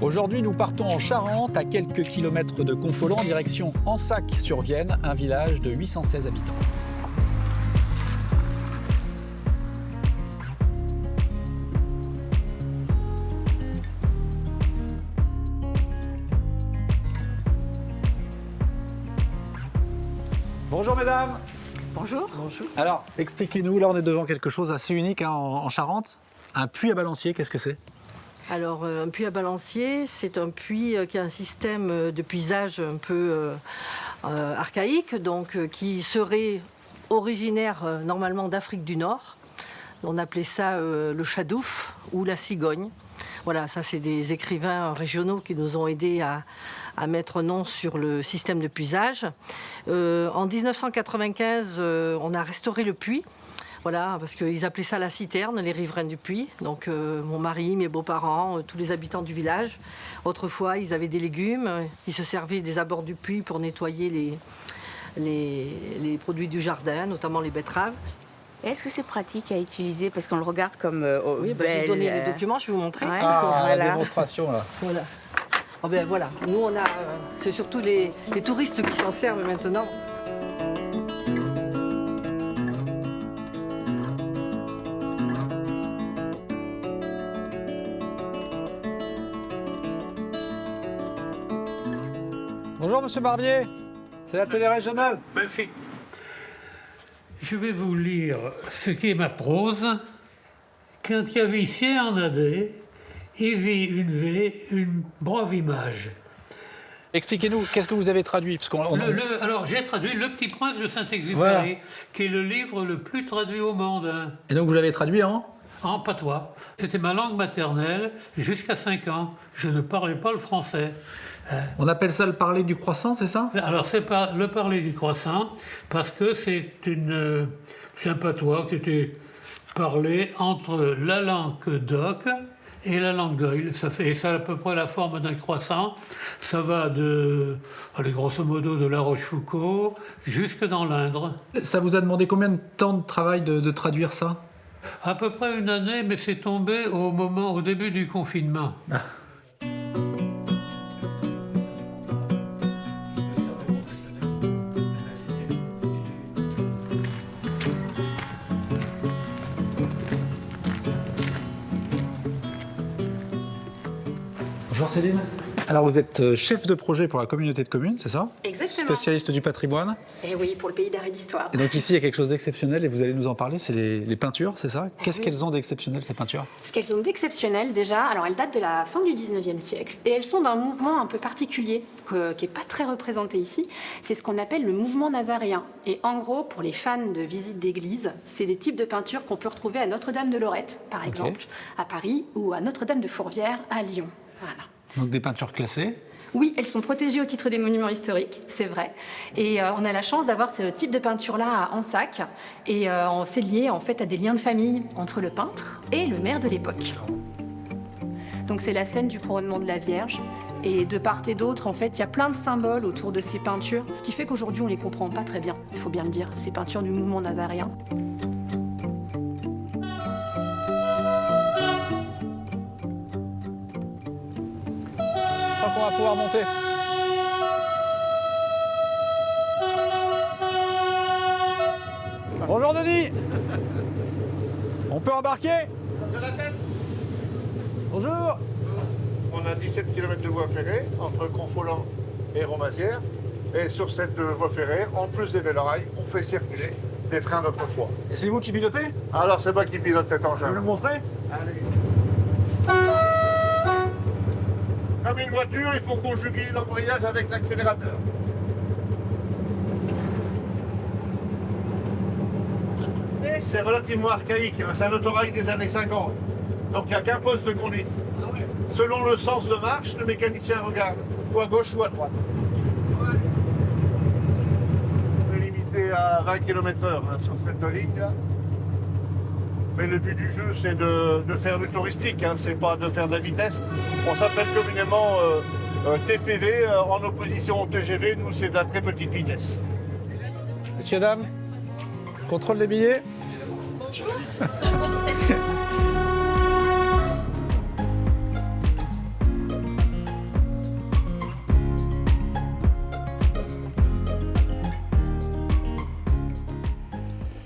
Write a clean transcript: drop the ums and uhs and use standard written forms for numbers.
Aujourd'hui, nous partons en Charente, à quelques kilomètres de Confolens, en direction Ansac-sur-Vienne, un village de 816 habitants. Bonjour mesdames. Bonjour. Bonjour. Alors, expliquez-nous, là on est devant quelque chose assez unique en Charente. Un puits à balancier, qu'est-ce que c'est? Alors, un puits à balancier, c'est un puits qui a un système de puisage un peu archaïque, donc qui serait originaire normalement d'Afrique du Nord. On appelait ça le chadouf ou la cigogne. Voilà, ça c'est des écrivains régionaux qui nous ont aidés à mettre nom sur le système de puisage. En 1995, on a restauré le puits. Voilà, parce qu'ils appelaient ça la citerne, les riverains du puits. Donc mon mari, mes beaux-parents, tous les habitants du village. Autrefois, ils avaient des légumes. Ils se servaient des abords du puits pour nettoyer les produits du jardin, notamment les betteraves. Est-ce que c'est pratique à utiliser? Parce qu'on le regarde comme Oui, je vais vous donner les documents, je vais vous montrer. Ouais. Ah, Voilà. la démonstration là. Voilà. Oh ben voilà, nous on a, c'est surtout les touristes qui s'en servent maintenant. Bonjour monsieur Barbier, c'est la télé régionale. Magnifique. Je vais vous lire ce qui est ma prose. Quand il y avait ici en adé, il vit une brave image. Expliquez-nous, qu'est-ce que vous avez traduit? Parce qu'on, Alors, j'ai traduit Le Petit Prince de Saint-Exupéry, Voilà. qui est le livre le plus traduit au monde, hein, Et donc vous l'avez traduit en? en patois. C'était ma langue maternelle jusqu'à 5 ans. Je ne parlais pas le français. On appelle ça le parler du croissant, c'est ça? Alors, c'est pas le parler du croissant, parce que c'est un patois qui était parlé entre la langue d'oc et la langue goyle. Ça a à peu près la forme d'un croissant. Ça va allez, grosso modo, de La Rochefoucauld jusque dans l'Indre. Ça vous a demandé combien de temps de travail de traduire ça? À peu près une année, mais c'est tombé au début du confinement. Bonjour Céline. Alors vous êtes chef de projet pour la communauté de communes, c'est ça? Exactement. Spécialiste du patrimoine. Et oui, pour le pays d'art et d'histoire. Et donc ici il y a quelque chose d'exceptionnel et vous allez nous en parler, c'est les peintures, c'est ça? Qu'est-ce qu'elles ont d'exceptionnel ces peintures? Ce qu'elles ont d'exceptionnel déjà, alors elles datent de la fin du 19e siècle et elles sont d'un mouvement un peu particulier qui n'est pas très représenté ici. C'est ce qu'on appelle le mouvement nazaréen. Et en gros, pour les fans de visites d'église, c'est les types de peintures qu'on peut retrouver à Notre-Dame de Lorette, par exemple, à Paris, ou à Notre-Dame de Fourvière, à Lyon. Voilà. Donc des peintures classées. Oui, elles sont protégées au titre des monuments historiques, c'est vrai. Et on a la chance d'avoir ce type de peinture-là à Ansac. Et c'est lié en fait à des liens de famille entre le peintre et le maire de l'époque. Donc c'est la scène du couronnement de la Vierge. Et de part et d'autre, en fait, il y a plein de symboles autour de ces peintures, ce qui fait qu'aujourd'hui on les comprend pas très bien, il faut bien le dire, ces peintures du mouvement nazaréen. Je crois qu'on va pouvoir monter. Bonjour Denis. On peut embarquer? C'est la tête. Bonjour. On a 17 km de voie ferrée entre Confolens et Romazières. Et sur cette voie ferrée, en plus des vélorails, on fait circuler des trains d'autrefois. Et c'est vous qui pilotez? Alors c'est moi qui pilote cet engin. Vous nous montrez? Allez. Comme une voiture, il faut conjuguer l'embrayage avec l'accélérateur. C'est relativement archaïque, hein. C'est un autorail des années 50. Donc il n'y a qu'un poste de conduite. Selon le sens de marche, le mécanicien regarde ou à gauche ou à droite. On est limité à 20 km/h sur cette ligne. Mais le but du jeu, c'est de faire du touristique, hein. C'est pas de faire de la vitesse. On s'appelle communément TPV, en opposition au TGV. Nous, c'est de la très petite vitesse. Messieurs, dames, contrôle des billets. Bonjour.